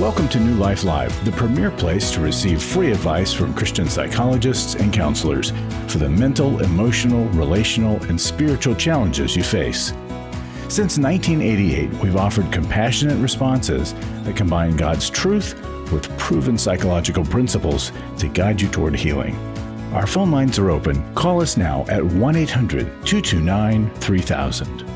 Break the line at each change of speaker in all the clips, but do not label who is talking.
Welcome to New Life Live, the premier place to receive free advice from Christian psychologists and counselors for the mental, emotional, relational, and spiritual challenges you face. Since 1988, we've offered compassionate responses that combine God's truth with proven psychological principles to guide you toward healing. Our phone lines are open. Call us now at 1-800-229-3000.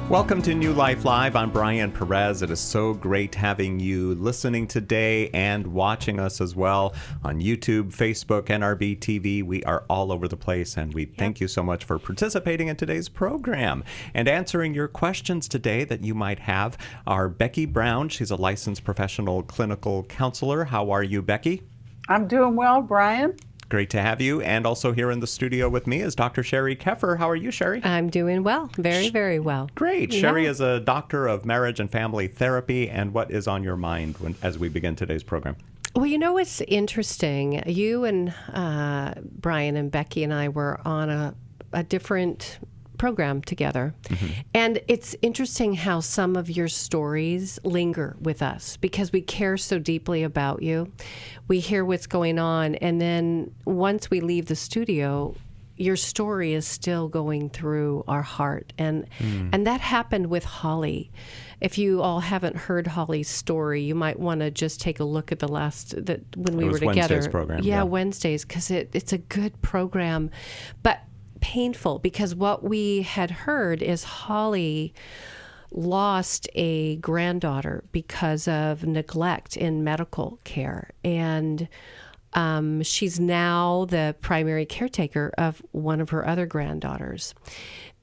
Welcome to New Life Live. I'm Brian Perez. It is so great having you listening today and watching us as well on YouTube, Facebook, NRB TV. We are all over the place, and we thank you so much for participating in today's program and answering your questions today that you might have. Our Becky Brown, she's a licensed professional clinical counselor. How are you, Becky?
I'm doing well, Brian.
Great to have you. And also here in the studio with me is Dr. Sheri Keffer. How are you, Sheri?
I'm doing well. Very, very well.
Great. Yeah. Sheri is a doctor of marriage and family therapy. And what is on your mind as we begin today's program?
Well, you know what's interesting? You and Brian and Becky and I were on a different program together. Mm-hmm. And it's interesting how some of your stories linger with us because we care so deeply about you. We hear what's going on. And then once we leave the studio, your story is still going through our heart. And that happened with Holly. If you all haven't heard Holly's story, you might want to just take a look at when we were together.
Wednesday's program.
Yeah, Wednesdays, because it's a good program. But painful, because what we had heard is Holly lost a granddaughter because of neglect in medical care. And she's now the primary caretaker of one of her other granddaughters.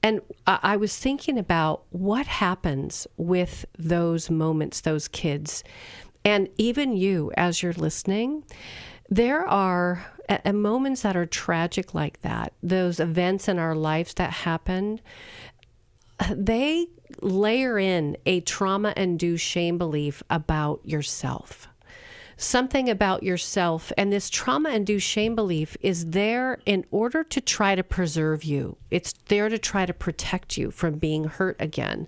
And I was thinking about what happens with those moments, those kids. And even you, as you're listening, there are moments that are tragic like that, those events in our lives that happened, they layer in a trauma-induced shame belief about yourself. Something about yourself, and this trauma-induced shame belief is there in order to try to preserve you. It's there to try to protect you from being hurt again.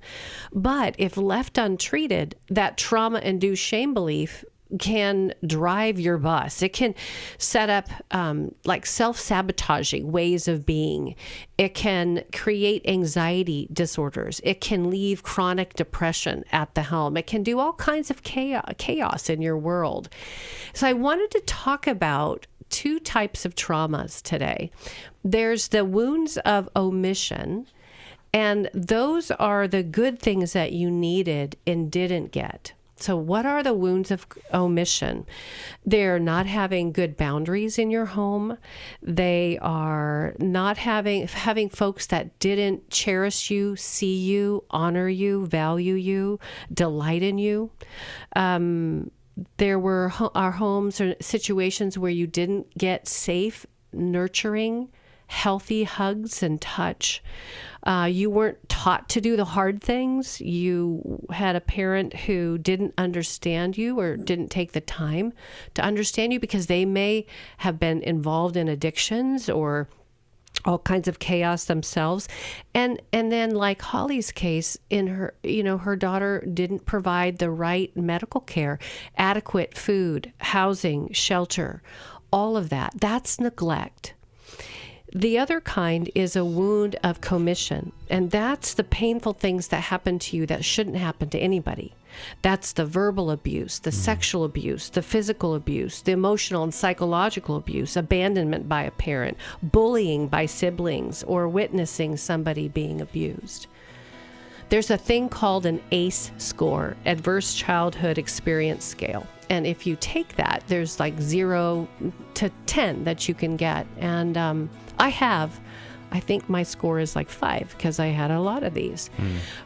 But if left untreated, that trauma-induced shame belief can drive your bus. It can set up like self-sabotaging ways of being. It can create anxiety disorders. It can leave chronic depression at the helm. It can do all kinds of chaos in your world. So I wanted to talk about two types of traumas today. There's the wounds of omission, and those are the good things that you needed and didn't get. So what are the wounds of omission? They're not having good boundaries in your home. They are not having folks that didn't cherish you, see you, honor you, value you, delight in you. There were our homes or situations where you didn't get safe, nurturing, healthy hugs and touch. You weren't taught to do the hard things. You had a parent who didn't understand you or didn't take the time to understand you because they may have been involved in addictions or all kinds of chaos themselves. And then like Holly's case, in her, her daughter didn't provide the right medical care, adequate food, housing, shelter, all of that. That's neglect. The other kind is a wound of commission, and that's the painful things that happen to you that shouldn't happen to anybody. That's the verbal abuse, the sexual abuse, the physical abuse, the emotional and psychological abuse, abandonment by a parent, bullying by siblings, or witnessing somebody being abused. There's a thing called an ACE score, Adverse Childhood Experience Scale. And if you take that, there's like 0 to 10 that you can get. And I think my score is like 5 because I had a lot of these.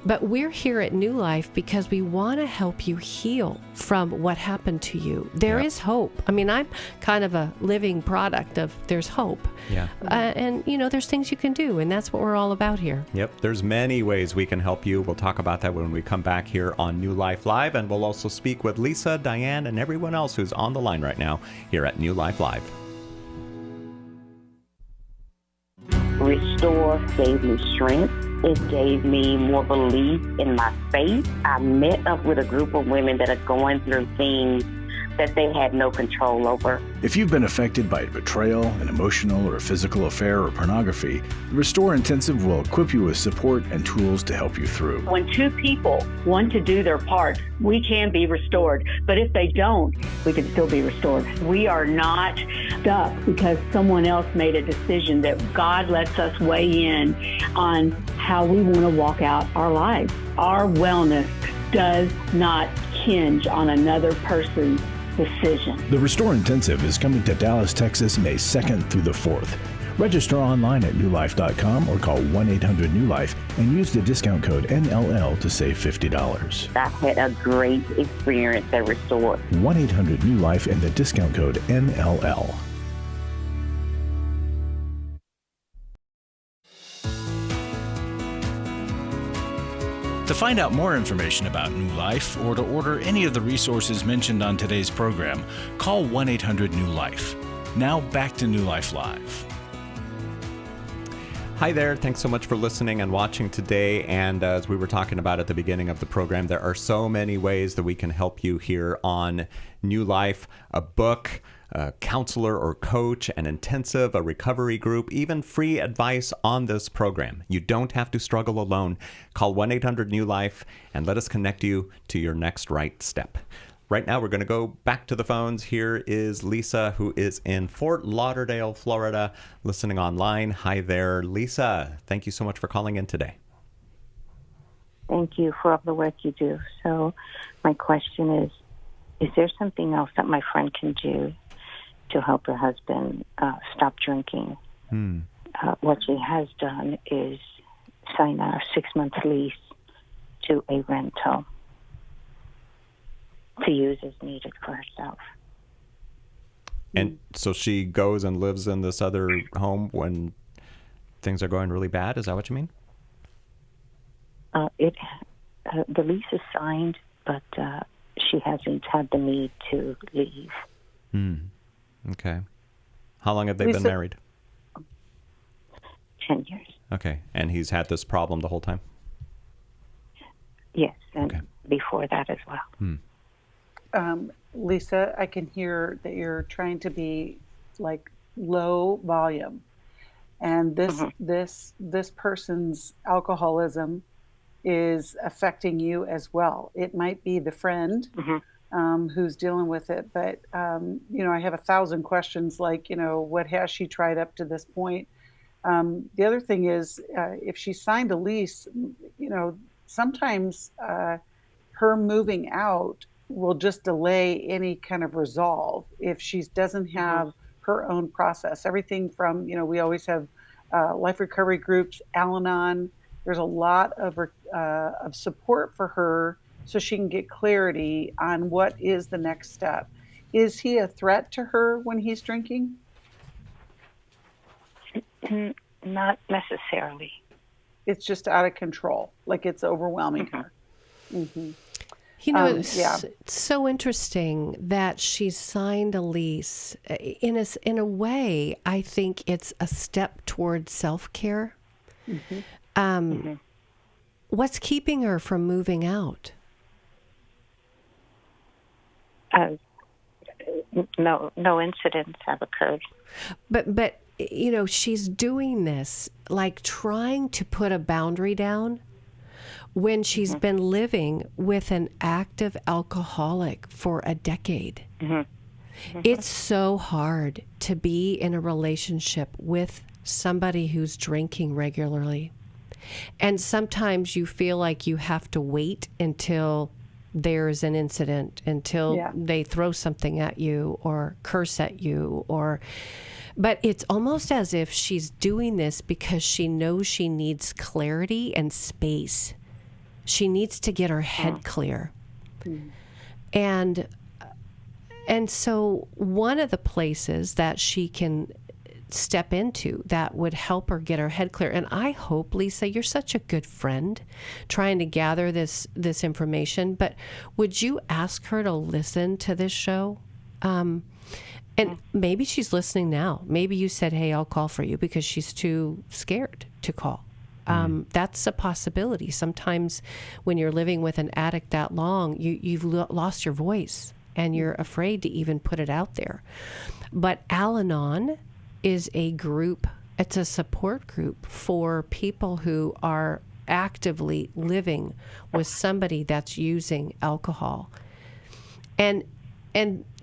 But we're here at New Life because we want to help you heal from what happened to you. There is hope. I mean, I'm kind of a living product of there's hope. Yeah. And, there's things you can do, and that's what we're all about here.
Yep. There's many ways we can help you. We'll talk about that when we come back here on New Life Live, and we'll also speak with Lisa, Diane, and everyone else who's on the line right now here at New Life Live.
Restore gave me strength. It gave me more belief in my faith. I met up with a group of women that are going through things that they had no control over.
If you've been affected by betrayal, an emotional or physical affair, or pornography, the Restore Intensive will equip you with support and tools to help you through.
When two people want to do their part, we can be restored. But if they don't, we can still be restored. We are not stuck because someone else made a decision. That God lets us weigh in on how we want to walk out our lives. Our wellness does not hinge on another person's decision.
The Restore Intensive is coming to Dallas, Texas, May 2nd through the 4th. Register online at newlife.com or call 1-800-NEW-LIFE and use the discount code NLL to save $50.
I had a great experience at Restore.
1-800-NEW-LIFE and the discount code NLL. To find out more information about New Life or to order any of the resources mentioned on today's program, call 1-800-NEW-LIFE. Now back to New Life Live.
Hi there. Thanks so much for listening and watching today. And as we were talking about at the beginning of the program, there are so many ways that we can help you here on New Life. A book, a counselor or coach, an intensive, a recovery group, even free advice on this program. You don't have to struggle alone. Call 1-800-NEW-LIFE and let us connect you to your next right step. Right now, we're going to go back to the phones. Here is Lisa, who is in Fort Lauderdale, Florida, listening online. Hi there, Lisa. Thank you so much for calling in today.
Thank you for all the work you do. So my question is there something else that my friend can do to help her husband stop drinking? What she has done is sign a 6-month lease to a rental to use as needed for herself.
And so she goes and lives in this other home when things are going really bad? Is that what you mean?
The lease is signed, but she hasn't had the need to leave.
Okay. How long have they
Lisa,
been married?
10 years.
Okay. And he's had this problem the whole time?
Yes, and before that as well.
Lisa, I can hear that you're trying to be like low volume, and this person's alcoholism is affecting you as well. It might be the friend who's dealing with it, but I have 1,000 questions like, what has she tried up to this point? The other thing is, if she signed a lease, sometimes her moving out will just delay any kind of resolve if she doesn't have her own process. Everything from, we always have life recovery groups, Al-Anon. There's a lot of support for her so she can get clarity on what is the next step. Is he a threat to her when he's drinking?
Not necessarily.
It's just out of control, like it's overwhelming her.
It's so interesting that she's signed a lease. In a way, I think it's a step towards self-care. What's keeping her from moving out?
No incidents have occurred.
But she's doing this, like trying to put a boundary down when she's been living with an active alcoholic for a decade. It's so hard to be in a relationship with somebody who's drinking regularly. And sometimes you feel like you have to wait until there's an incident, until they throw something at you or curse at you, but it's almost as if she's doing this because she knows she needs clarity and space. She needs to get her head clear. And so one of the places that she can step into that would help her get her head clear, and I hope, Lisa, you're such a good friend trying to gather this information, but would you ask her to listen to this show? And maybe she's listening now. Maybe you said, hey, I'll call for you, because she's too scared to call. That's a possibility. Sometimes when you're living with an addict that long, you've lost your voice and you're afraid to even put it out there. But Al-Anon is a group, it's a support group for people who are actively living with somebody that's using alcohol. And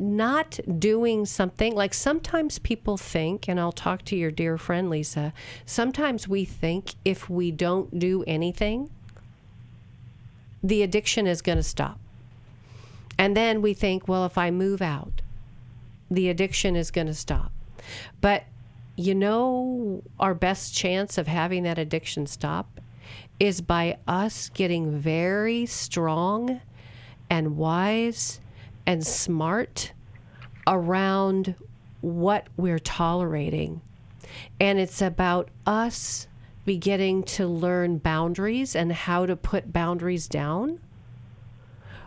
not doing something, like sometimes people think, and I'll talk to your dear friend Lisa, sometimes we think if we don't do anything, the addiction is going to stop. And then we think, well, if I move out, the addiction is going to stop. But you know, our best chance of having that addiction stop is by us getting very strong and wise and smart around what we're tolerating. And it's about us beginning to learn boundaries and how to put boundaries down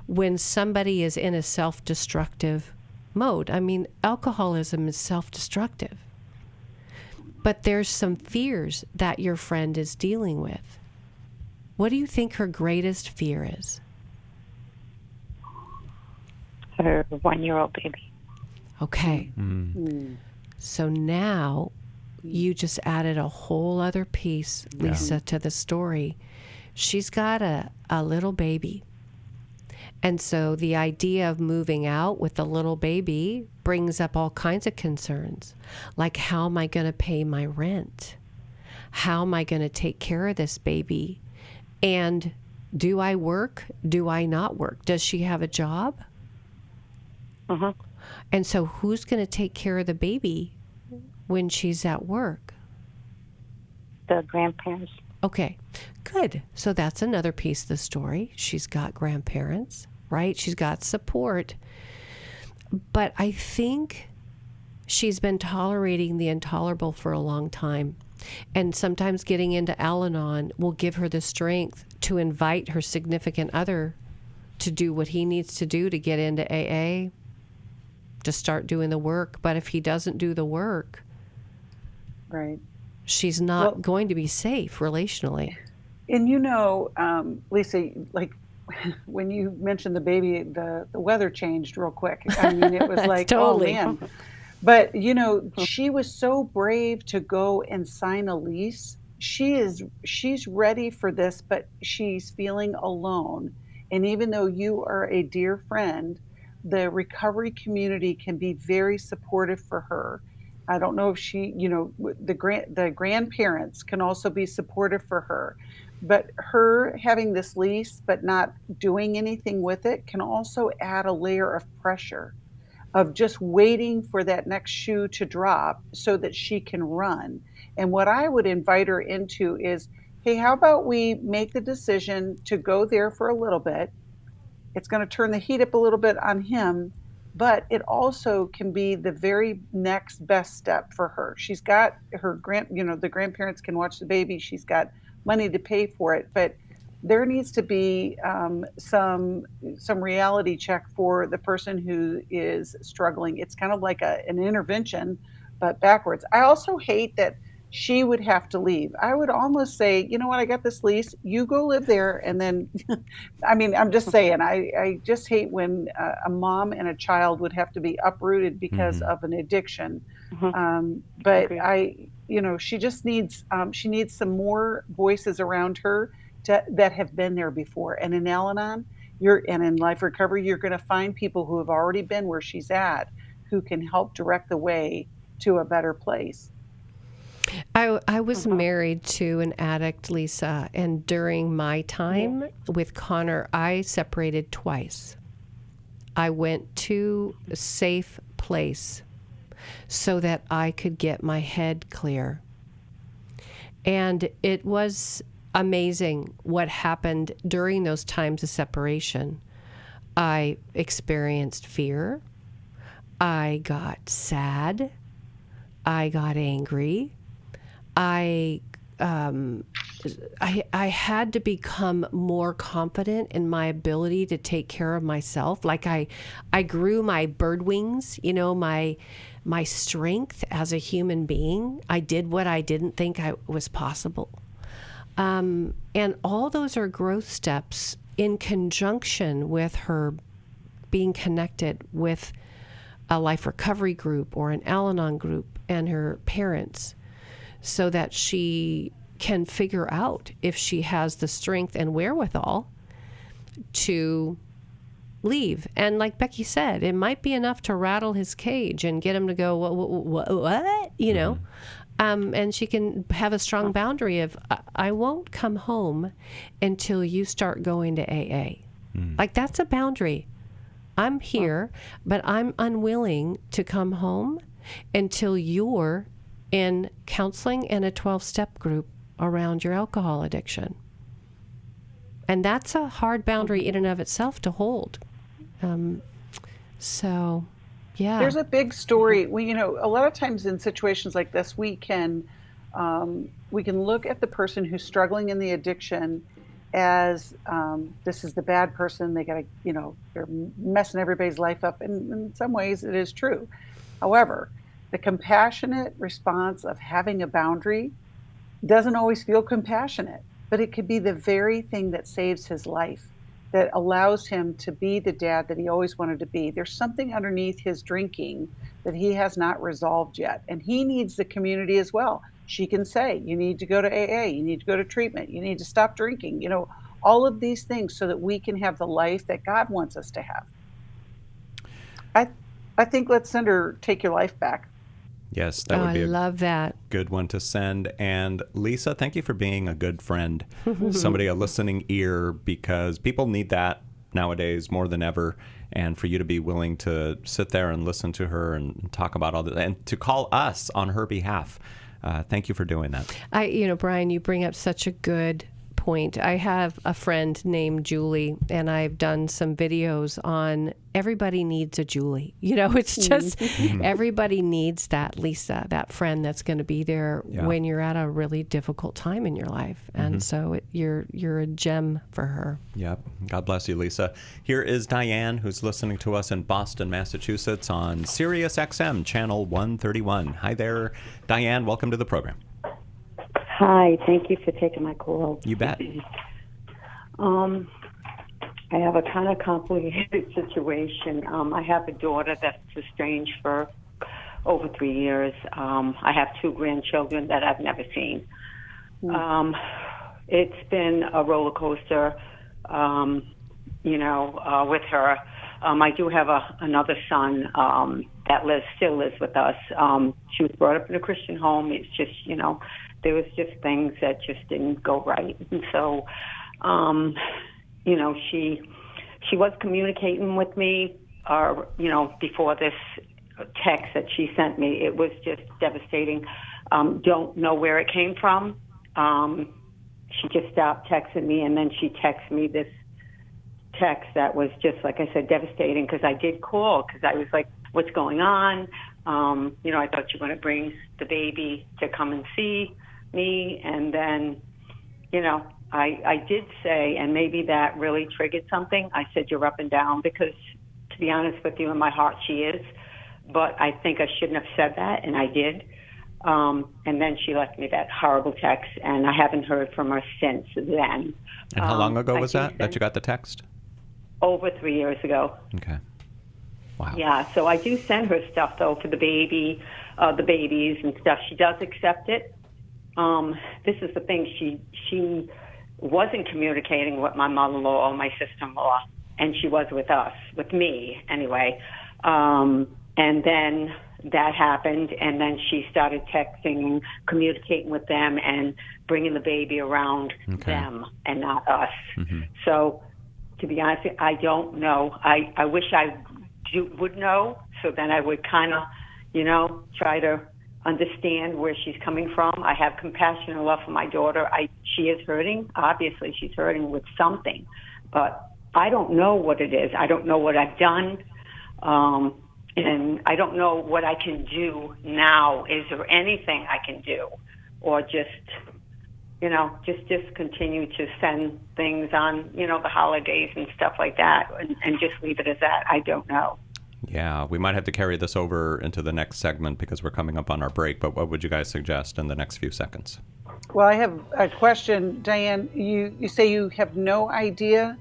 when somebody is in a self-destructive mode. I mean, alcoholism is self-destructive. But there's some fears that your friend is dealing with. What do you think her greatest fear is?
Her 1-year-old baby.
Okay. So now you just added a whole other piece, Lisa, to the story. She's got a little baby. And so the idea of moving out with the little baby brings up all kinds of concerns. Like, how am I going to pay my rent? How am I going to take care of this baby? And do I work? Do I not work? Does she have a job? And so who's going to take care of the baby when she's at work?
The grandparents.
Okay, good. So that's another piece of the story. She's got grandparents, right? She's got support. But I think she's been tolerating the intolerable for a long time. And sometimes getting into Al-Anon will give her the strength to invite her significant other to do what he needs to do to get into AA, to start doing the work. But if he doesn't do the work,
Right.
she's not going to be safe relationally.
And you know, Lisa, like when you mentioned the baby, the weather changed real quick. I mean, it was like,
Totally.
oh man. But you know, she was so brave to go and sign a lease. She's ready for this, but she's feeling alone. And even though you are a dear friend, the recovery community can be very supportive for her. I don't know if she, you know, the grandparents can also be supportive for her. But her having this lease but not doing anything with it can also add a layer of pressure of just waiting for that next shoe to drop so that she can run. And what I would invite her into is, hey, how about we make the decision to go there for a little bit? It's going to turn the heat up a little bit on him, but it also can be the very next best step for her. She's got her the grandparents can watch the baby. She's got money to pay for it, but there needs to be some reality check for the person who is struggling. It's kind of like an intervention, but backwards. I also hate that she would have to leave. I would almost say, you know what, I got this lease, you go live there. And then, I mean, I'm just saying, I just hate when a mom and a child would have to be uprooted because of an addiction. But she just needs, she needs some more voices around her that have been there before. And in Al-Anon, and in Life Recovery, you're going to find people who have already been where she's at, who can help direct the way to a better place.
I was married to an addict, Lisa, and during my time with Connor, I separated twice. I went to a safe place so that I could get my head clear. And it was amazing what happened during those times of separation. I experienced fear. I got sad. I got angry. I had to become more confident in my ability to take care of myself. Like I grew my bird wings, my strength as a human being. I did what I didn't think was possible. And all those are growth steps in conjunction with her being connected with a life recovery group or an Al-Anon group and her parents, so that she can figure out if she has the strength and wherewithal to leave. And like Becky said, it might be enough to rattle his cage and get him to go, what? You know? And she can have a strong boundary of, I won't come home until you start going to AA. Like, that's a boundary. I'm here, but I'm unwilling to come home until you're in counseling and a 12-step group around your alcohol addiction. And that's a hard boundary in and of itself to hold. So, yeah.
There's a big story. A lot of times in situations like this, we can look at the person who's struggling in the addiction as this is the bad person. They got to, they're messing everybody's life up. And in some ways, it is true. However, the compassionate response of having a boundary doesn't always feel compassionate, but it could be the very thing that saves his life, that allows him to be the dad that he always wanted to be. There's something underneath his drinking that he has not resolved yet, and he needs the community as well. She can say, you need to go to AA, you need to go to treatment, you need to stop drinking, all of these things so that we can have the life that God wants us to have. I think let's send her Take Your Life Back.
Yes, that would be
love that.
Good one to send. And Lisa, thank you for being a good friend, somebody, a listening ear, because people need that nowadays more than ever. And for you to be willing to sit there and listen to her and talk about all that and to call us on her behalf. Thank you for doing that.
Brian, you bring up such a good point. I have a friend named Julie, and I've done some videos on everybody needs a Julie. It's just everybody needs that Lisa, that friend that's going to be there when you're at a really difficult time in your life. And so you're a gem for her.
Yep. God bless you, Lisa. Here is Diane, who's listening to us in Boston, Massachusetts on Sirius XM, channel 131. Hi there, Diane. Welcome to the program.
Hi, thank you for taking my call.
You bet.
I have a kind of complicated situation. I have a daughter that's estranged for over 3 years. I have 2 grandchildren that I've never seen. It's been a roller coaster, with her. I do have another son that still lives with us. She was brought up in a Christian home. It's just, there was just things that just didn't go right. And so, she was communicating with me, before this text that she sent me. It was just devastating. Don't know where it came from. She just stopped texting me, and then she texted me this text that was just, like I said, devastating, because I did call, because I was like, what's going on? I thought you were going to bring the baby to come and see me. And then, I did say, and maybe that really triggered something, I said, you're up and down, because to be honest with you, in my heart, she is. But I think I shouldn't have said that, and I did. And then she left me that horrible text, and I haven't heard from her since then.
And how long ago was that you got the text?
Over 3 years ago.
Okay. Wow.
Yeah, so I do send her stuff, though, for the babies and stuff. She does accept it. This is the thing. She wasn't communicating with my mother-in-law or my sister-in-law, and she was with us, with me anyway. And then that happened, and then she started texting, communicating with them, and bringing the baby around them and not us. So, to be honest, I don't know. I wish I would know, so then I would kind of, try to understand where she's coming from. I have compassion and love for my daughter. She is hurting. Obviously, she's hurting with something, but I don't know what it is. I don't know what I've done, and I don't know what I can do now. Is there anything I can do, or just continue to send things on, the holidays and stuff like that, and just leave it as that? I don't know.
Yeah, we might have to carry this over into the next segment because we're coming up on our break, but what would you guys suggest in the next few seconds?
Well, I have a question, Diane. You say you have no idea?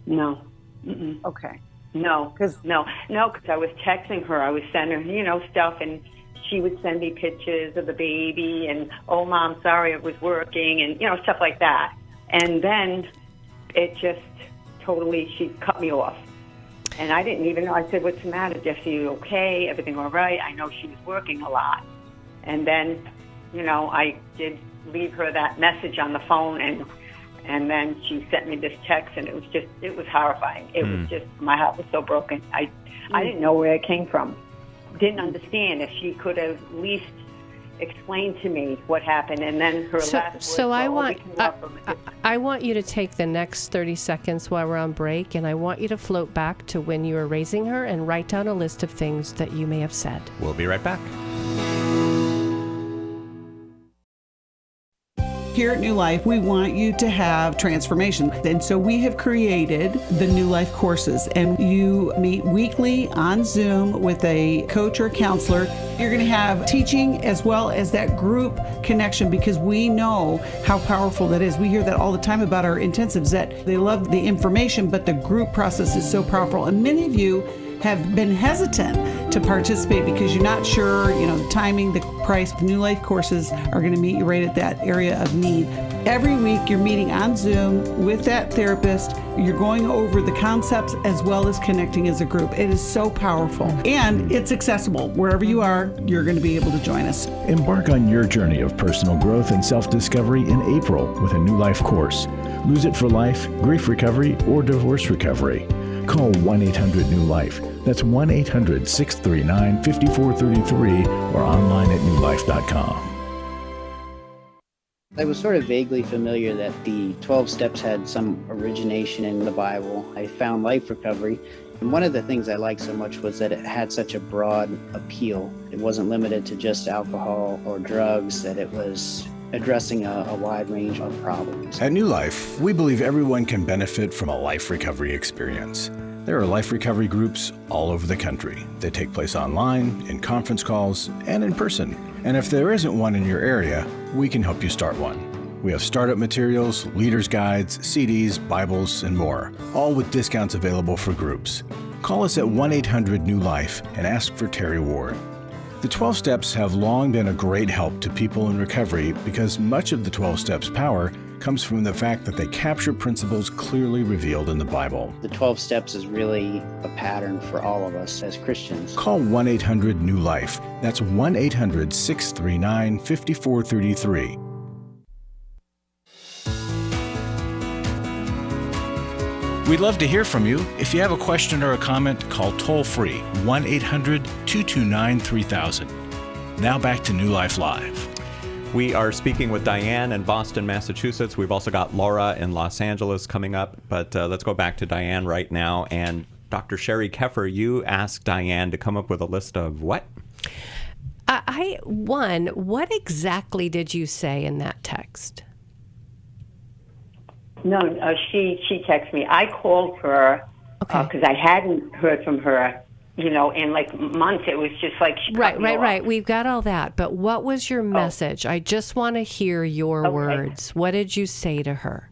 No. Mm-mm.
Okay.
No,
Because
because I was texting her. I was sending her, stuff, and she would send me pictures of the baby and, oh, Mom, sorry, it was working, and, stuff like that. And then it just totally, she cut me off. And I didn't even know. I said, what's the matter, Jesse? You okay? Everything all right? I know she was working a lot. And then, I did leave her that message on the phone, and then she sent me this text, and it was horrifying. It was just, my heart was so broken. I didn't know where it came from. Didn't understand. If she could have at least explained to me what happened, and then her last words
So
were,
I
"Oh,
want
we can walk from it."
I want you to take the next 30 seconds while we're on break, and I want you to float back to when you were raising her and write down a list of things that you may have said.
We'll be right back.
Here at New Life, we want you to have transformation. And so we have created the New Life courses, and you meet weekly on Zoom with a coach or counselor. You're going to have teaching as well as that group connection, because we know how powerful that is. We hear that all the time about our intensives, that they love the information, but the group process is so powerful. And many of you have been hesitant to participate because you're not sure, the timing, the price. The New Life courses are going to meet you right at that area of need. Every week you're meeting on Zoom with that therapist. You're going over the concepts as well as connecting as a group. It is so powerful, and it's accessible. Wherever you are, you're going to be able to join us.
Embark on your journey of personal growth and self-discovery in April with a New Life course. Lose It for Life, Grief Recovery, or Divorce Recovery. Call 1-800-NEW-LIFE. That's 1-800-639-5433 or online at newlife.com.
I was sort of vaguely familiar that the 12 steps had some origination in the Bible. I found Life Recovery, and one of the things I liked so much was that it had such a broad appeal. It wasn't limited to just alcohol or drugs, that it was addressing a wide range of problems.
At New Life, we believe everyone can benefit from a life recovery experience. There are life recovery groups all over the country. They take place online, in conference calls, and in person. And if there isn't one in your area, we can help you start one. We have startup materials, leaders' guides, CDs, Bibles, and more, all with discounts available for groups. Call us at 1-800-NEW-LIFE and ask for Terry Ward. The 12 steps have long been a great help to people in recovery because much of the 12 steps' power comes from the fact that they capture principles clearly revealed in the Bible.
The 12 steps is really a pattern for all of us as Christians.
Call 1-800-NEW-LIFE. That's 1-800-639-5433. We'd love to hear from you. If you have a question or a comment, call toll-free 1-800-229-3000. Now back to New Life Live.
We are speaking with Diane in Boston, Massachusetts. We've also got Laura in Los Angeles coming up, but let's go back to Diane right now. And Dr. Sheri Keffer, you asked Diane to come up with a list of what?
What exactly did you say in that text?
No, she texted me. I called her because I hadn't heard from her, in like months. It was just like she cut me off.
Right. We've got all that. But what was your message? I just want to hear your words. What did you say to her?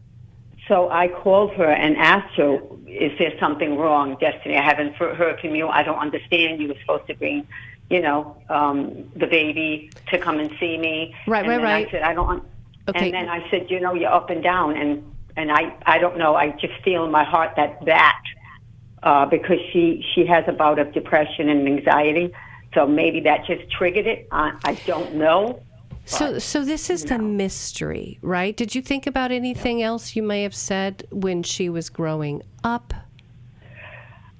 So I called her and asked her, is there something wrong, Destiny? I haven't heard from you. I don't understand. You were supposed to bring, the baby to come and see me. Right. I said, I don't. Okay. And then I said, you're up and down. And I don't know. I just feel in my heart that because she has a bout of depression and anxiety. So maybe that just triggered it. I don't know.
So this is the mystery, right? Did you think about anything else you may have said when she was growing up?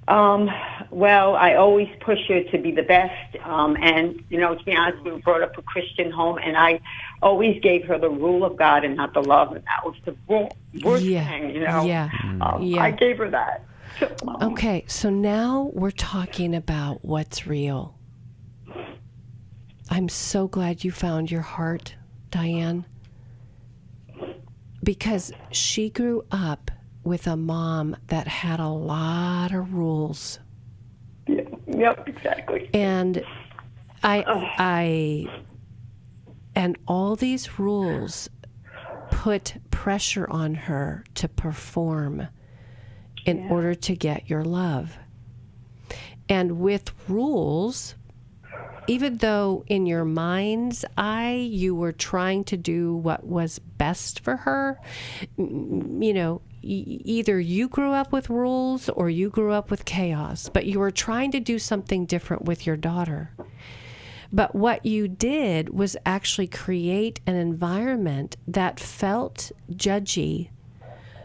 Well, I always push her to be the best. And, to be honest, we were brought up a Christian home, and I always gave her the rule of God and not the love. And that was the worst thing,
Yeah.
I gave her that.
Okay, so now we're talking about what's real. I'm so glad you found your heart, Diane, because she grew up with a mom that had a lot of rules.
Yep, exactly.
And and all these rules put pressure on her to perform in order to get your love. And with rules, even though in your mind's eye you were trying to do what was best for her, you know, either you grew up with rules or you grew up with chaos, but you were trying to do something different with your daughter. But what you did was actually create an environment that felt judgy,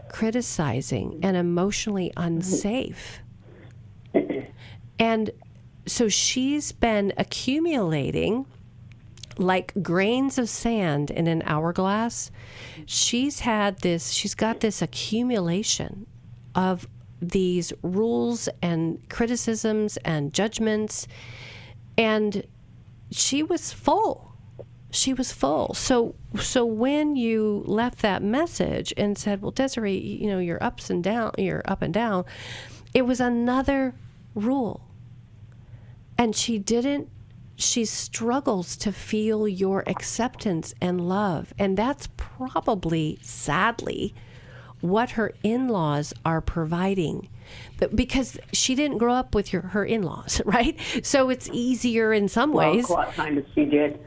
criticizing, and emotionally unsafe. And so she's been accumulating like grains of sand in an hourglass. She's got this accumulation of these rules and criticisms and judgments, and she was full. So when you left that message and said, well, Desiree, you know, you're up and down, it was another rule. And she struggles to feel your acceptance and love. And that's probably, sadly, what her in-laws are providing. Because she didn't grow up with her in-laws, right? So it's easier in some ways.
Well, kind of she did.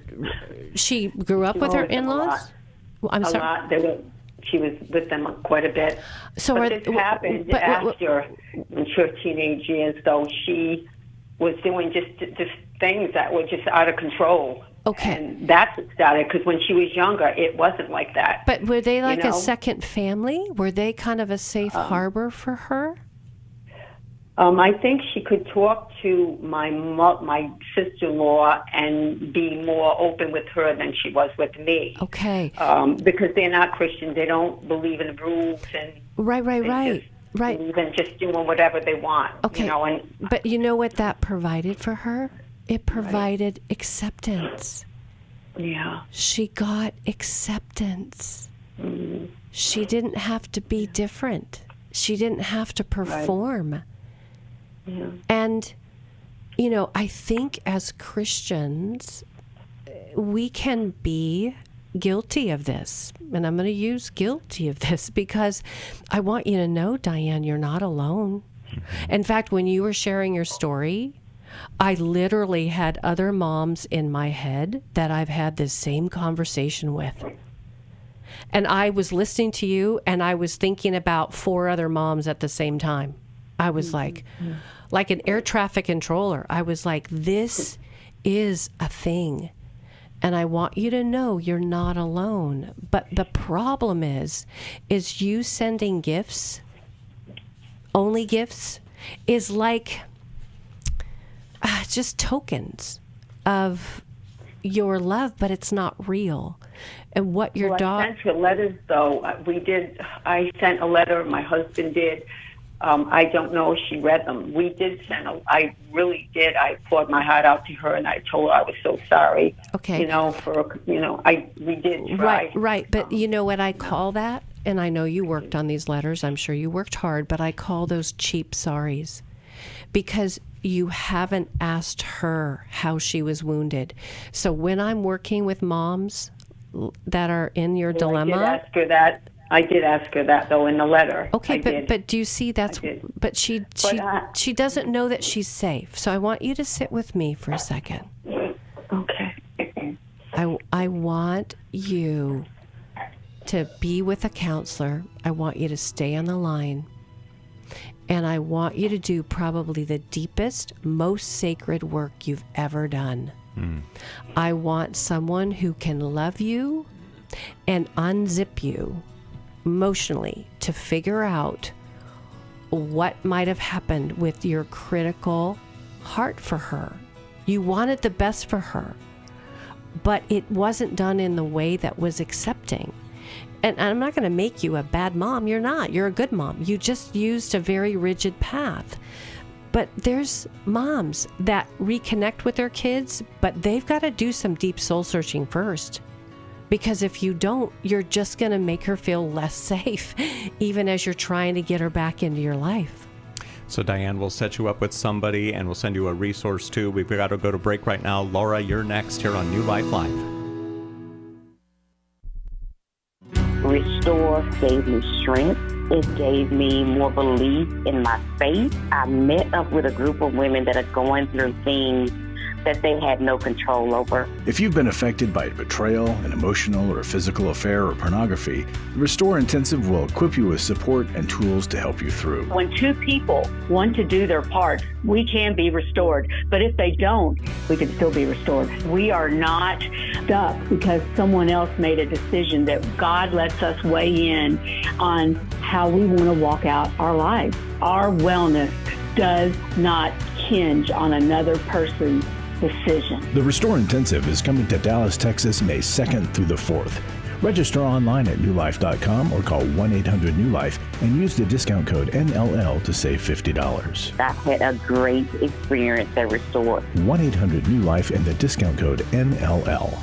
She grew up with her in-laws? Well, I'm sorry.
A lot. She was with them quite a bit.
So
but this happened after, when she was teenage years, though, she was doing just things that were just out of control.
Okay.
And that's what started, because when she was younger, it wasn't like that.
But were they like a second family? Were they kind of a safe harbor for her?
I think she could talk to my sister-in-law and be more open with her than she was with me.
Okay.
Because they're not Christian. They don't believe in the rules. And
right.
Believe in just doing whatever they want.
Okay.
You know,
but you know what that provided for her? It provided acceptance.
Yeah.
She got acceptance. Mm-hmm. She didn't have to be different. She didn't have to perform. Right. Yeah. And, you know, I think as Christians, we can be guilty of this. And I'm going to use guilty of this because I want you to know, Diane, you're not alone. In fact, when you were sharing your story, I literally had other moms in my head that I've had this same conversation with. And I was listening to you and I was thinking about 4 other moms at the same time. I was like an air traffic controller. I was like, this is a thing. And I want you to know you're not alone. But the problem is you sending gifts, only gifts, is like just tokens of your love, but it's not real. And what your
I sent her letters, though. I sent a letter. My husband did. I don't know if she read them. We did I really did. I poured my heart out to her, and I told her I was so sorry.
Okay.
We did try.
Right. But you know what I call that? And I know you worked on these letters. I'm sure you worked hard, but I call those cheap sorries. Because you haven't asked her how she was wounded. So when I'm working with moms that are in your dilemma...
I did ask her that, though, in the letter.
Okay, but do you see but she doesn't know that she's safe. So I want you to sit with me for a second.
Okay.
I want you to be with a counselor. I want you to stay on the line. And I want you to do probably the deepest, most sacred work you've ever done. I want someone who can love you and unzip you emotionally to figure out what might have happened with your critical heart for her. You wanted the best for her, but it wasn't done in the way that was accepting. And I'm not going to make you a bad mom. You're not. You're a good mom. You just used a very rigid path. But there's moms that reconnect with their kids, but they've got to do some deep soul searching first. Because if you don't, you're just going to make her feel less safe, even as you're trying to get her back into your life.
So Diane, we'll set you up with somebody and we'll send you a resource too. We've got to go to break right now. Laura, you're next here on New Life Live.
Restore gave me strength. It gave me more belief in my faith. I met up with a group of women that are going through things that they had no control over.
If you've been affected by betrayal, an emotional or physical affair, or pornography, the Restore Intensive will equip you with support and tools to help you through.
When two people want to do their part, we can be restored. But if they don't, we can still be restored. We are not stuck because someone else made a decision. That God lets us weigh in on how we want to walk out our lives. Our wellness does not hinge on another person's decision.
The Restore Intensive is coming to Dallas, Texas, May 2nd through the 4th. Register online at newlife.com or call 1-800-NEW-LIFE and use the discount code NLL to save $50.
I had a great experience at Restore.
1-800-NEW-LIFE and the discount code NLL.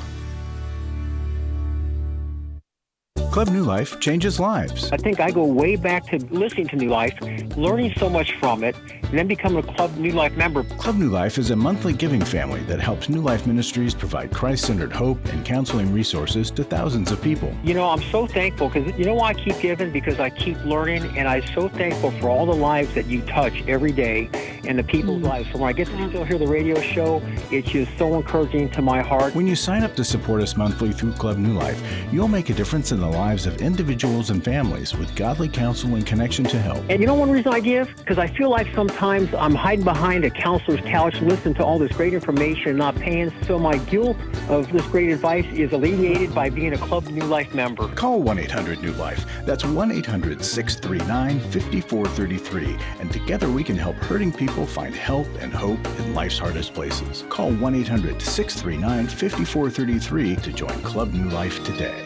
Club New Life changes lives.
I think I go way back to listening to New Life, learning so much from it, and then becoming a Club New Life member.
Club New Life is a monthly giving family that helps New Life Ministries provide Christ-centered hope and counseling resources to thousands of people.
You know, I'm so thankful because you know why I keep giving? Because I keep learning, and I'm so thankful for all the lives that you touch every day and the people's lives. So when I get to still hear the radio show, it's just so encouraging to my heart.
When you sign up to support us monthly through Club New Life, you'll make a difference in the lives of individuals and families with godly counsel and connection to help.
And you know one reason I give? Because I feel like sometimes I'm hiding behind a counselor's couch listening to all this great information and not paying, so my guilt of this great advice is alleviated by being a Club New Life member.
Call 1-800-NEW-LIFE. That's 1-800-639-5433. And together we can help hurting people find help and hope in life's hardest places. Call 1-800-639-5433 to join Club New Life today.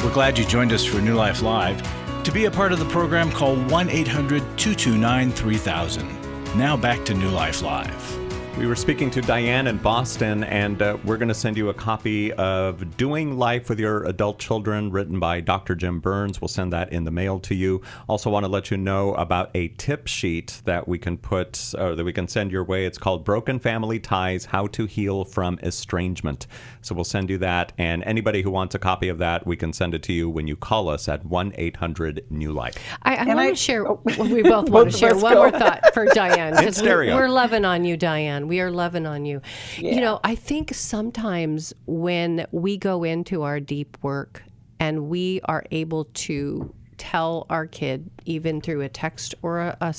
We're glad you joined us for New Life Live. To be a part of the program, call 1-800-229-3000. Now back to New Life Live.
We were speaking to Diane in Boston, and we're going to send you a copy of Doing Life with Your Adult Children, written by Dr. Jim Burns. We'll send that in the mail to you. Also want to let you know about a tip sheet that we can put, or that we can send your way. It's called Broken Family Ties, How to Heal from Estrangement. So we'll send you that, and anybody who wants a copy of that, we can send it to you when you call us at 1-800-NEW-LIFE.
I want to share, we both want to share one more thought for Diane. Because we're loving on you, Diane. We are loving on you. Yeah. You know, I think sometimes when we go into our deep work and we are able to tell our kid, even through a text or a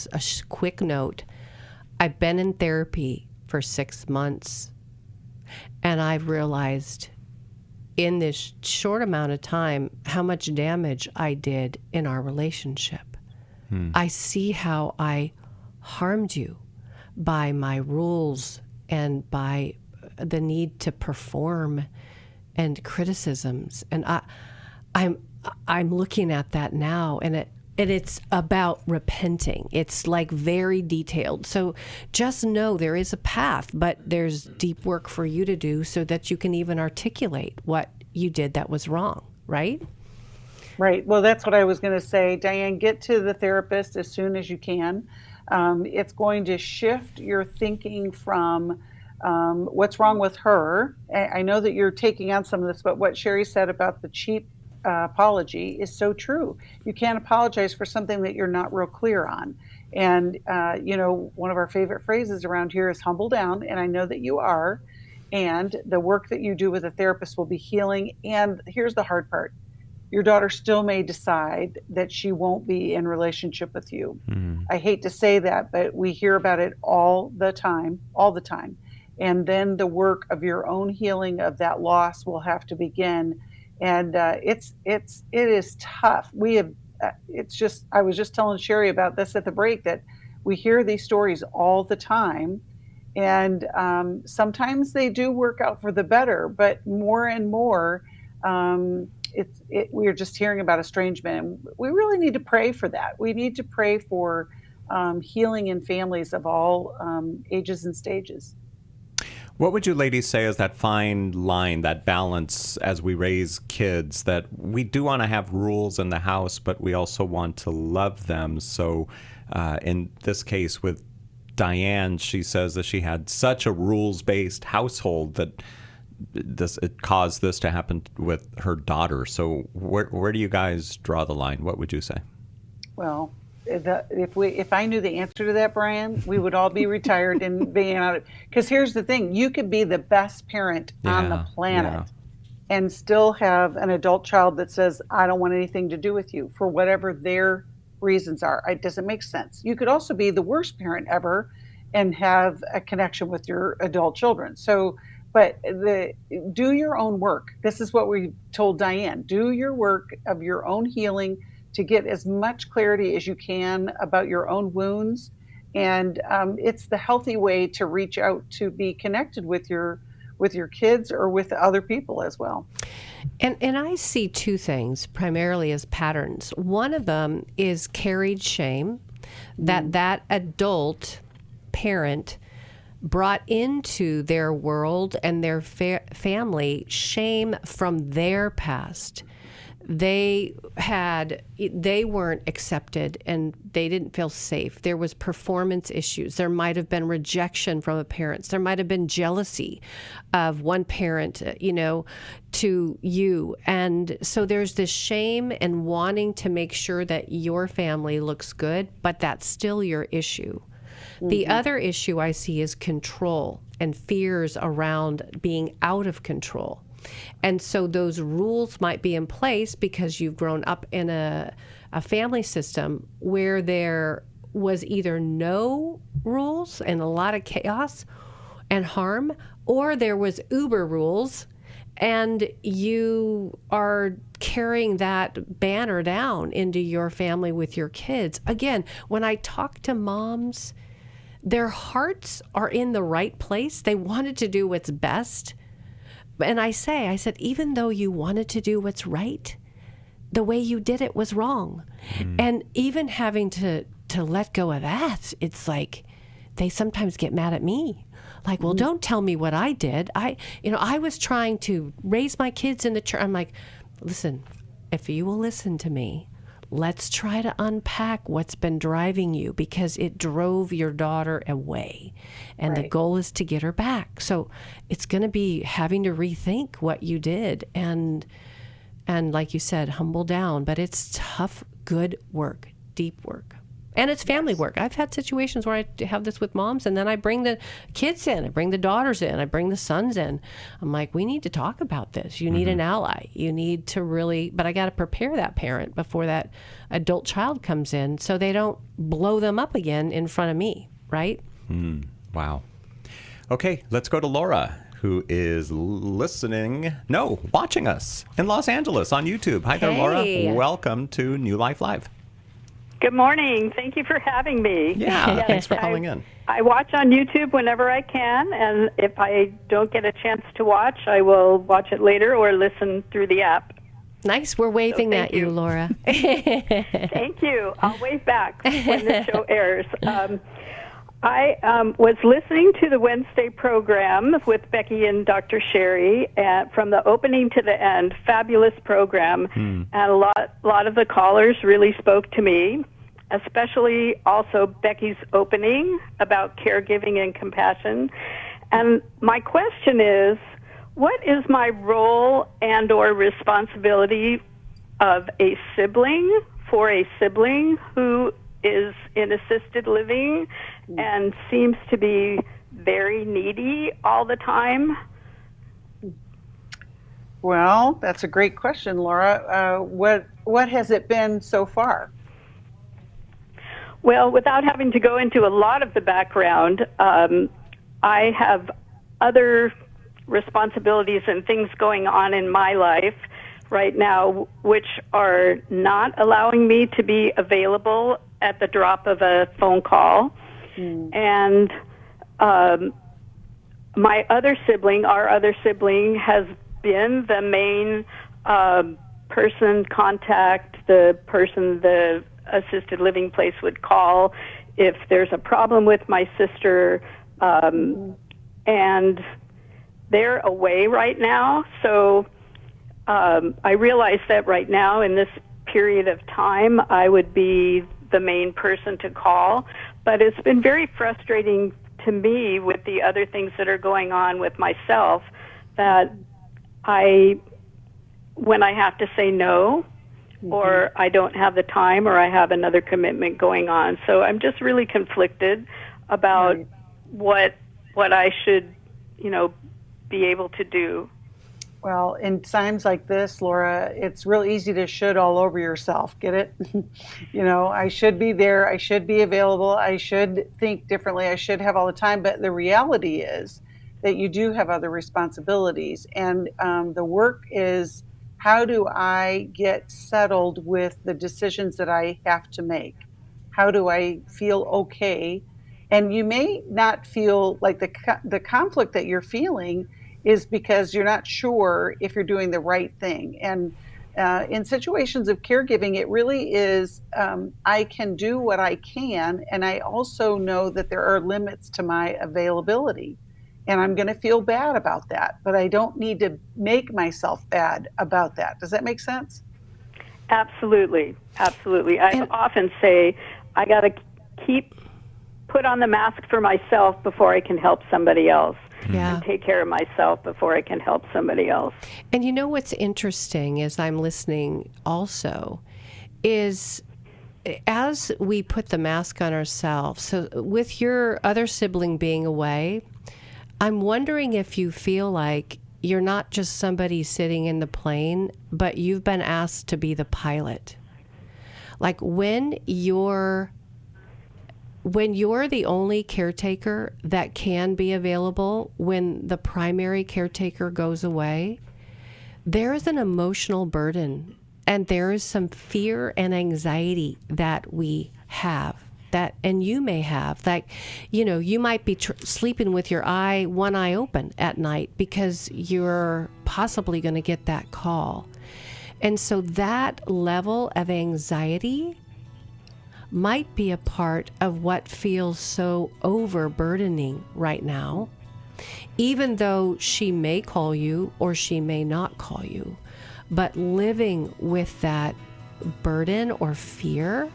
quick note, I've been in therapy for 6 months, and I've realized in this short amount of time how much damage I did in our relationship. I see how I harmed you by my rules and by the need to perform and criticisms. And I'm looking at that now, and it's about repenting. It's like very detailed. So just know there is a path, but there's deep work for you to do so that you can even articulate what you did that was wrong, right?
Right. Well, that's what I was going to say. Diane, get to the therapist as soon as you can. It's going to shift your thinking from what's wrong with her. I know that you're taking on some of this, but what Sheri said about the cheap apology is so true. You can't apologize for something that you're not real clear on. And, you know, one of our favorite phrases around here is humble down, and I know that you are. And the work that you do with a therapist will be healing. And here's the hard part. Your daughter still may decide that she won't be in relationship with you. I hate to say that, but we hear about it all the time. And then the work of your own healing of that loss will have to begin. And it is tough. I was just telling Sheri about this at the break, that we hear these stories all the time. And sometimes they do work out for the better, but more and more, we are just hearing about estrangement, and we really need to pray for that. We need to pray for healing in families of all ages and stages.
What would you ladies say is that fine line, that balance as we raise kids, that we do want to have rules in the house, but we also want to love them? So in this case with Diane, she says that she had such a rules-based household that it caused this to happen with her daughter. So where do you guys draw the line? What would you say?
Well, if I knew the answer to that, Brian, we would all be retired and being out. Because here's the thing: you could be the best parent on the planet and still have an adult child that says, "I don't want anything to do with you," for whatever their reasons are. It doesn't make sense. You could also be the worst parent ever and have a connection with your adult children. So, but do your own work. This is what we told Diane: do your work of your own healing, to get as much clarity as you can about your own wounds. And it's the healthy way to reach out to be connected with your kids or with other people as well.
And I see two things primarily as patterns. One of them is carried shame that adult parent brought into their world and their family, shame from their past. They weren't accepted and they didn't feel safe. There was performance issues. There might have been rejection from a parent. There might have been jealousy of one parent, to you. And so there's this shame and wanting to make sure that your family looks good, but that's still your issue. Mm-hmm. The other issue I see is control and fears around being out of control. And so those rules might be in place because you've grown up in a family system where there was either no rules and a lot of chaos and harm, or there was uber rules and you are carrying that banner down into your family with your kids. Again, when I talk to moms, their hearts are in the right place. They wanted to do what's best. And I said, even though you wanted to do what's right, the way you did it was wrong. And even having to let go of that, it's like they sometimes get mad at me. Like, well, don't tell me what I did. I was trying to raise my kids in the church. I'm like, listen, if you will listen to me, let's try to unpack what's been driving you, because it drove your daughter away. And the goal is to get her back. So it's going to be having to rethink what you did. And like you said, humble down. But it's tough, good work, deep work. And it's family work. I've had situations where I have this with moms, and then I bring the kids in, I bring the daughters in, I bring the sons in. I'm like, we need to talk about this. You need an ally. You need to really, but I got to prepare that parent before that adult child comes in so they don't blow them up again in front of me, right?
Wow. Okay, let's go to Laura, who is watching us in Los Angeles on YouTube. Hi there, Laura. Welcome to New Life Live.
Good morning. Thank you for having me.
Yeah, thanks for calling in.
I watch on YouTube whenever I can, and if I don't get a chance to watch, I will watch it later or listen through the app.
Nice. We're waving at you, Laura.
Thank you. I'll wave back when the show airs. I was listening to the Wednesday program with Becky and Dr. Sheri, from the opening to the end. Fabulous program, and a lot of the callers really spoke to me, especially also Becky's opening about caregiving and compassion. And my question is, what is my role and or responsibility of a sibling for a sibling who is in assisted living and seems to be very needy all the time?
Well, that's a great question, Laura. What has it been so far?
Well, without having to go into a lot of the background, I have other responsibilities and things going on in my life right now which are not allowing me to be available at the drop of a phone call. And our other sibling has been the main contact, the person the assisted living place would call if there's a problem with my sister, and they're away right now. So I realize that right now in this period of time I would be the main person to call, but it's been very frustrating to me with the other things that are going on with myself, that when I have to say no, or I don't have the time, or I have another commitment going on. So I'm just really conflicted about what I should, be able to do.
Well, in times like this, Laura, it's real easy to should all over yourself. Get it? I should be there. I should be available. I should think differently. I should have all the time. But the reality is that you do have other responsibilities. And the work is, how do I get settled with the decisions that I have to make? How do I feel okay? And you may not feel like the conflict that you're feeling is because you're not sure if you're doing the right thing. And in situations of caregiving, it really is, I can do what I can, and I also know that there are limits to my availability. And I'm going to feel bad about that, but I don't need to make myself bad about that. Does that make sense?
Absolutely. I often say I got to put on the mask for myself before I can help somebody else.
Yeah.
And take care of myself before I can help somebody else.
And you know what's interesting as I'm listening also is as we put the mask on ourselves, so with your other sibling being away, I'm wondering if you feel like you're not just somebody sitting in the plane, but you've been asked to be the pilot. Like when you're the only caretaker that can be available when the primary caretaker goes away, there is an emotional burden and there is some fear and anxiety that we have. And you may have, like, you might be sleeping with one eye open at night because you're possibly going to get that call. And so that level of anxiety might be a part of what feels so overburdening right now, even though she may call you or she may not call you. But living with that burden or fear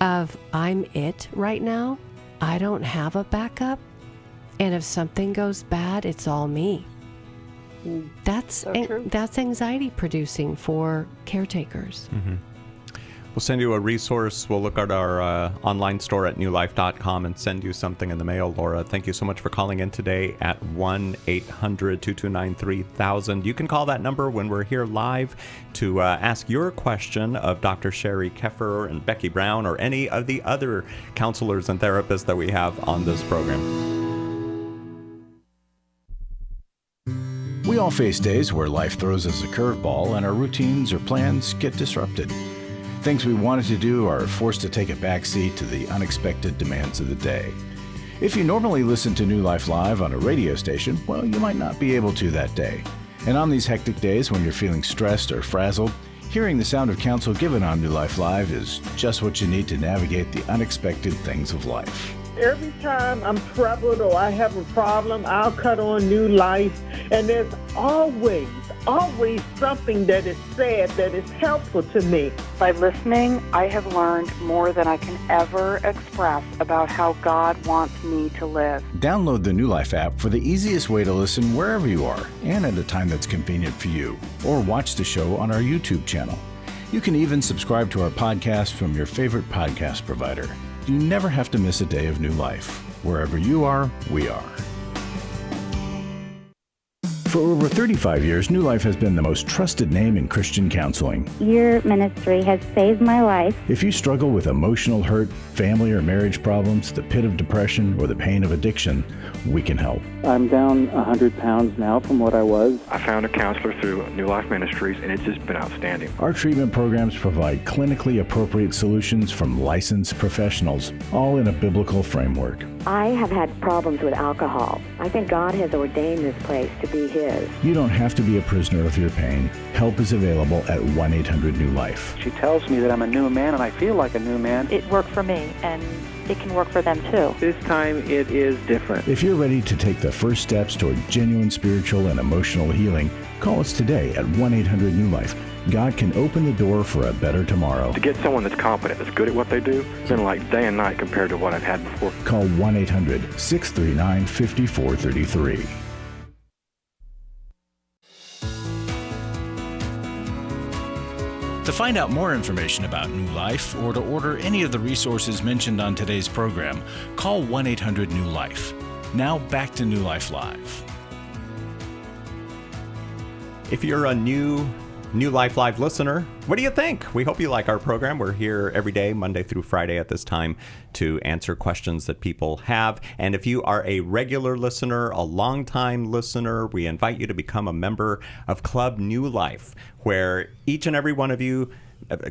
of I'm it right now, I don't have a backup, and if something goes bad, it's all me. That's anxiety producing for caretakers.
Mm-hmm. We'll send you a resource. We'll look at our online store at newlife.com and send you something in the mail, Laura. Thank you so much for calling in today at 1-800-229-3000. You can call that number when we're here live to ask your question of Dr. Sheri Keffer and Becky Brown or any of the other counselors and therapists that we have on this program.
We all face days where life throws us a curveball and our routines or plans get disrupted. Things we wanted to do are forced to take a backseat to the unexpected demands of the day. If you normally listen to New Life Live on a radio station, well, you might not be able to that day. And on these hectic days when you're feeling stressed or frazzled, hearing the sound of counsel given on New Life Live is just what you need to navigate the unexpected things of life.
Every time I'm troubled or I have a problem, I'll cut on New Life, and there's always something that is said that is helpful to me.
By listening, I have learned more than I can ever express about how God wants me to live.
Download the New Life app for the easiest way to listen wherever you are and at a time that's convenient for you, or watch the show on our YouTube channel. You can even subscribe to our podcast from your favorite podcast provider. You never have to miss a day of New Life. Wherever you are, we are. For over 35 years, New Life has been the most trusted name in Christian counseling.
Your ministry has saved my life.
If you struggle with emotional hurt, family or marriage problems, the pit of depression, or the pain of addiction, we can help.
I'm down 100 pounds now from what I was.
I found a counselor through New Life Ministries, and it's just been outstanding.
Our treatment programs provide clinically appropriate solutions from licensed professionals, all in a biblical framework.
I have had problems with alcohol. I think God has ordained this place to be His.
You don't have to be a prisoner of your pain. Help is available at 1-800-NEW-LIFE.
She tells me that I'm a new man, and I feel like a new man.
It worked for me, and it can work for them too.
This time it is different.
If you're ready to take the first steps toward genuine spiritual and emotional healing, call us today at 1-800-NEW-LIFE. God can open the door for a better tomorrow.
To get someone that's competent, that's good at what they do, it's been like day and night compared to what I've had before.
Call 1-800-639-5433. To find out more information about New Life or to order any of the resources mentioned on today's program, call 1-800-NEW-LIFE. Now back to New Life Live.
If you're a new Life Live listener, what do you think? We hope you like our program. We're here every day, Monday through Friday at this time, to answer questions that people have. And if you are a regular listener, a longtime listener, we invite you to become a member of Club New Life, where each and every one of you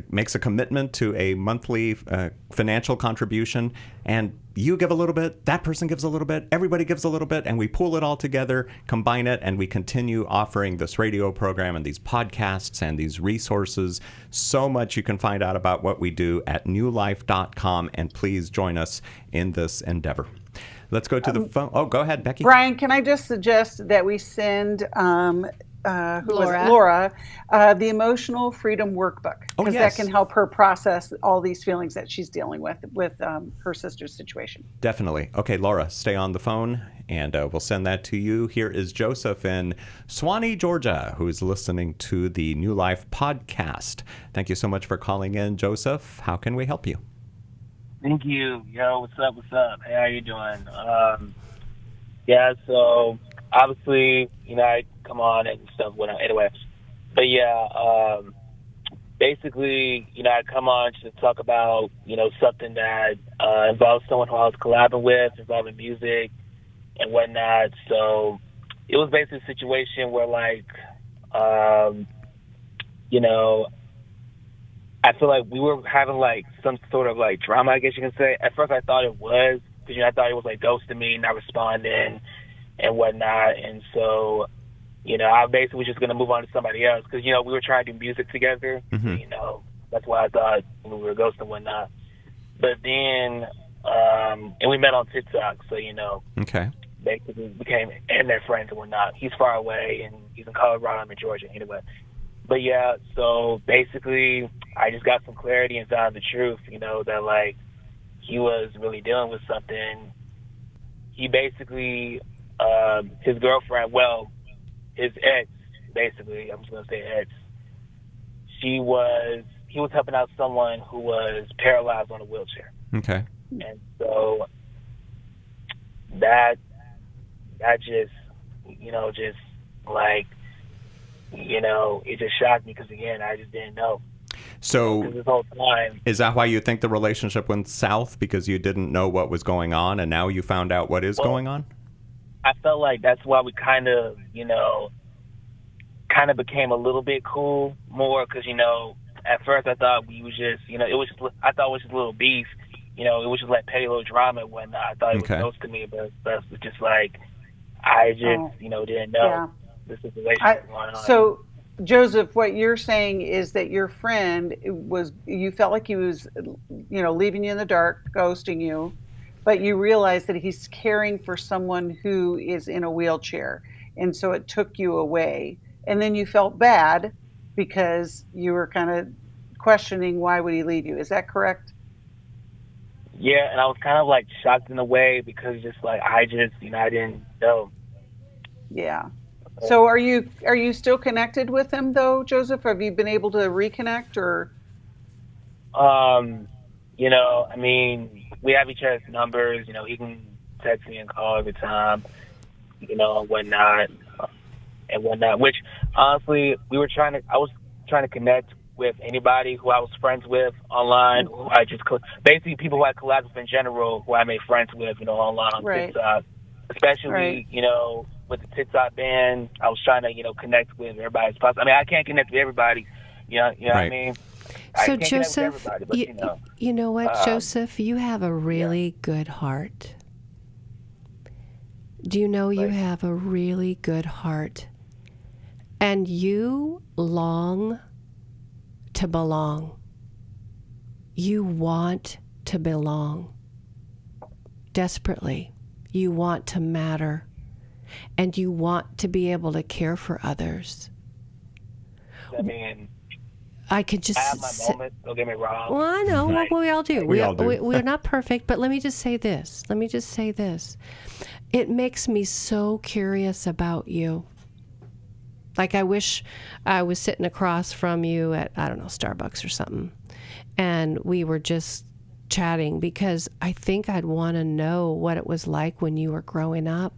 makes a commitment to a monthly financial contribution, and you give a little bit, that person gives a little bit, everybody gives a little bit, and we pool it all together, combine it, and we continue offering this radio program and these podcasts and these resources. So much you can find out about what we do at newlife.com, and please join us in this endeavor. Let's go to the phone. Oh, go ahead, Becky.
Brian, can I just suggest that we send Laura, the Emotional Freedom Workbook, because that can help her process all these feelings that she's dealing with her sister's situation.
Definitely. Okay, Laura, stay on the phone, and we'll send that to you. Here is Joseph in Swanee, Georgia, who's listening to the New Life podcast. Thank you so much for calling in, Joseph. How can we help you?
Thank you. Yo, what's up? Hey, how you doing? So obviously, I come on and stuff anyway. But basically, I come on to talk about, something that involves someone who I was collabing with, involving music and whatnot. So it was basically a situation where, I feel like we were having, some sort of, drama, I guess you can say. At first I thought it was, because, I thought it was, ghosting me, not responding and whatnot. And so, I basically was just going to move on to somebody else because, we were trying to do music together.
Mm-hmm.
That's why I thought we were ghosting and whatnot. But then, and we met on TikTok, so,
okay,
basically became internet friends and whatnot. He's far away, and he's in Colorado, I'm in Georgia, anyway. But, so basically I just got some clarity and found the truth, that, he was really dealing with something. He basically, his girlfriend, his ex, basically, I'm just going to say ex, he was helping out someone who was paralyzed on a wheelchair.
Okay.
And so that just, it just shocked me because, again, I just didn't know.
So
this whole time,
is that why you think the relationship went south, because you didn't know what was going on and now you found out what is going on?
I felt like that's why we kind of became a little bit cool more because, at first I thought we was just, I thought it was just a little beef. It was just petty little drama and whatnot. I thought it was close to me, but it was just I just, didn't know the situation was going on.
So, Joseph, what you're saying is that your friend you felt like he was, leaving you in the dark, ghosting you, but you realized that he's caring for someone who is in a wheelchair. And so it took you away. And then you felt bad because you were kind of questioning why would he leave you. Is that correct?
Yeah, and I was kind of shocked in a way because just I didn't know.
Yeah. So are you still connected with him though, Joseph? Have you been able to reconnect or?
We have each other's numbers. He can text me and call every time, and whatnot. Which honestly, I was trying to connect with anybody who I was friends with online. Who I just basically people who I collabed with in general, who I made friends with, online on TikTok, especially with the TikTok band. I was trying to connect with everybody as possible. I can't connect with everybody. What I mean?
So Joseph, you know what, Joseph, you have a really good heart. Do you know you have a really good heart? And you long to belong. You want to belong. Desperately. You want to matter. And you want to be able to care for others. I could just...
I have my moments, don't get me wrong.
Well, I know. We all do. We all do. We're not perfect, but let me just say this. It makes me so curious about you. Like, I wish I was sitting across from you at, I don't know, Starbucks or something, and we were just chatting, because I think I'd want to know what it was like when you were growing up.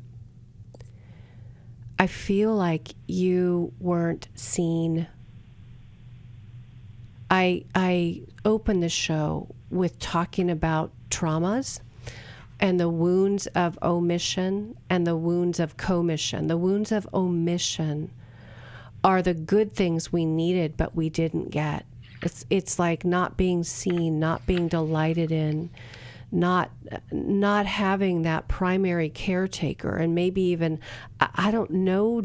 I feel like you weren't seen. I opened the show with talking about traumas and the wounds of omission and the wounds of commission. The wounds of omission are the good things we needed but we didn't get. It's like not being seen, not being delighted in, not having that primary caretaker, and maybe even, I don't know,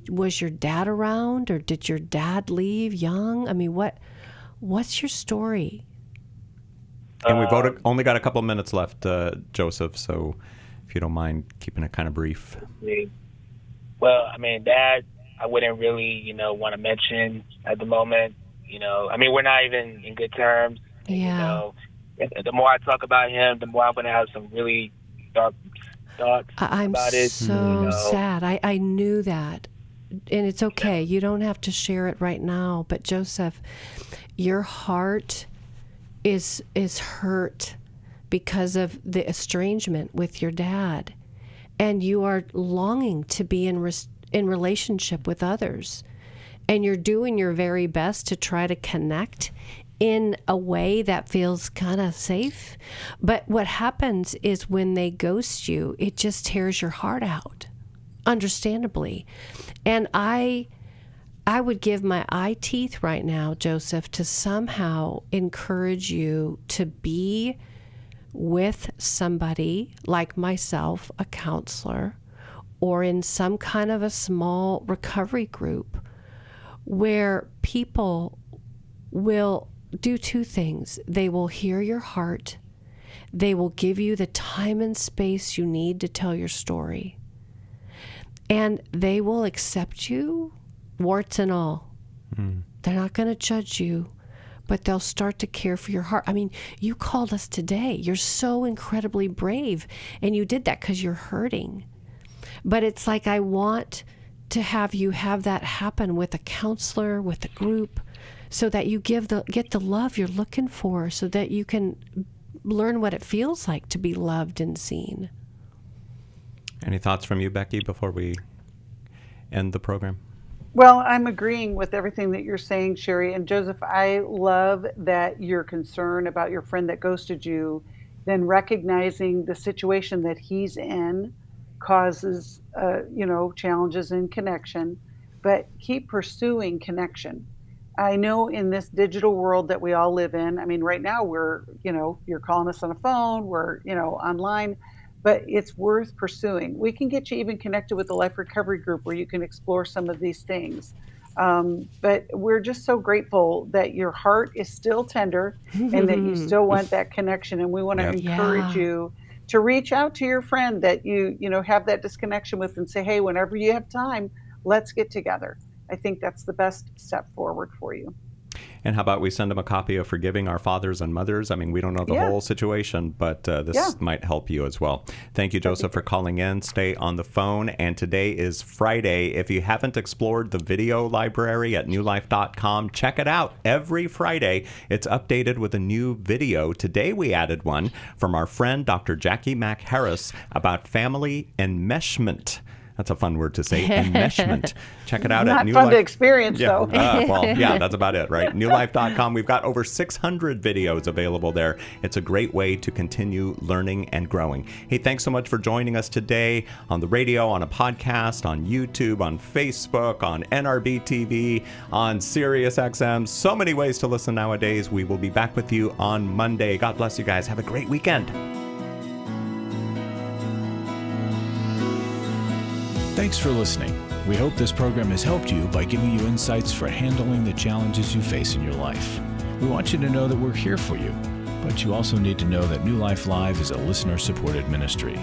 was your dad around, or did your dad leave young? I mean, what's your story?
And we've only got a couple minutes left, Joseph, so if you don't mind keeping it kind of brief.
Well, I mean, Dad, I wouldn't really, want to mention at the moment. I mean, we're not even in good terms.
Yeah.
The more I talk about him, the more I'm going to have some really dark thoughts
I'm
about it.
so sad. I knew that. And it's okay. You don't have to share it right now. But Joseph, your heart is hurt because of the estrangement with your dad. And you are longing to be in relationship with others. And you're doing your very best to try to connect in a way that feels kind of safe. But what happens is when they ghost you, it just tears your heart out, understandably. And I would give my eye teeth right now, Joseph, to somehow encourage you to be with somebody like myself, a counselor, or in some kind of a small recovery group where people will do two things. They will hear your heart. They will give you the time and space you need to tell your story. And they will accept you, warts and all. They're not going to judge you, but they'll start to care for your heart. I mean, you called us today. You're so incredibly brave, and you did that because you're hurting. But it's like, I want to have you have that happen with a counselor, with a group, so that you get the love you're looking for, so that you can learn what it feels like to be loved and seen.
Any thoughts from you, Becky, before we end the program?
Well, I'm agreeing with everything that you're saying, Sheri. And Joseph, I love that you're concerned about your friend that ghosted you, then recognizing the situation that he's in causes, challenges in connection, but keep pursuing connection. I know in this digital world that we all live in, I mean, right now we're, you're calling us on a phone, we're, online, but it's worth pursuing. We can get you even connected with the Life Recovery Group where you can explore some of these things. But we're just so grateful that your heart is still tender and that you still want that connection. And we want to encourage you to reach out to your friend that you have that disconnection with and say, hey, whenever you have time, let's get together. I think that's the best step forward for you.
And how about we send them a copy of Forgiving Our Fathers and Mothers? I mean, we don't know the whole situation, but this might help you as well. Thank you, Joseph, for calling in. Stay on the phone. And today is Friday. If you haven't explored the video library at newlife.com, check it out. Every Friday, it's updated with a new video. Today, we added one from our friend, Dr. Jackie Mack Harris, about family enmeshment. That's a fun word to say, enmeshment. Check it out at New Life.
Not fun to experience, though.
That's about it, right? Newlife.com. We've got over 600 videos available there. It's a great way to continue learning and growing. Hey, thanks so much for joining us today on the radio, on a podcast, on YouTube, on Facebook, on NRB TV, on Sirius XM. So many ways to listen nowadays. We will be back with you on Monday. God bless you guys. Have a great weekend.
Thanks for listening. We hope this program has helped you by giving you insights for handling the challenges you face in your life. We want you to know that we're here for you, but you also need to know that New Life Live is a listener-supported ministry.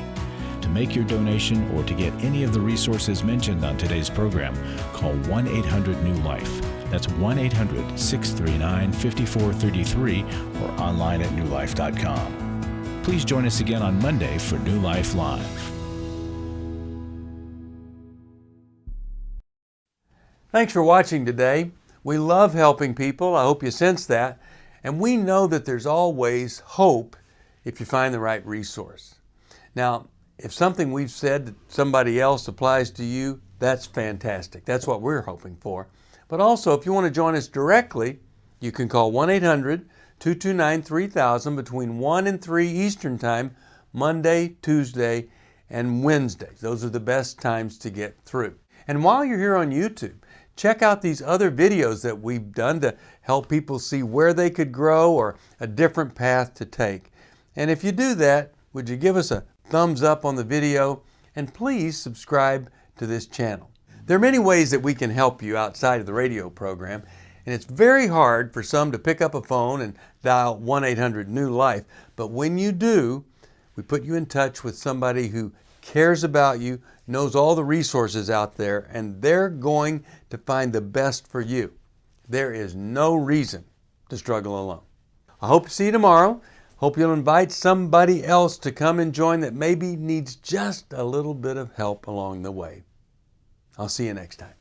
To make your donation or to get any of the resources mentioned on today's program, call 1-800-NEW-LIFE. That's 1-800-639-5433 or online at newlife.com. Please join us again on Monday for New Life Live.
Thanks for watching today. We love helping people. I hope you sense that. And we know that there's always hope if you find the right resource. Now, if something we've said to somebody else applies to you, that's fantastic. That's what we're hoping for. But also, if you want to join us directly, you can call 1-800-229-3000 between 1 and 3 Eastern Time, Monday, Tuesday, and Wednesdays. Those are the best times to get through. And while you're here on YouTube, check out these other videos that we've done to help people see where they could grow or a different path to take. And if you do that, would you give us a thumbs up on the video, and please subscribe to this channel. There are many ways that we can help you outside of the radio program, and it's very hard for some to pick up a phone and dial 1-800-NEW-LIFE, but when you do, we put you in touch with somebody who cares about you, knows all the resources out there, and they're going to find the best for you. There is no reason to struggle alone. I hope to see you tomorrow. Hope you'll invite somebody else to come and join that maybe needs just a little bit of help along the way. I'll see you next time.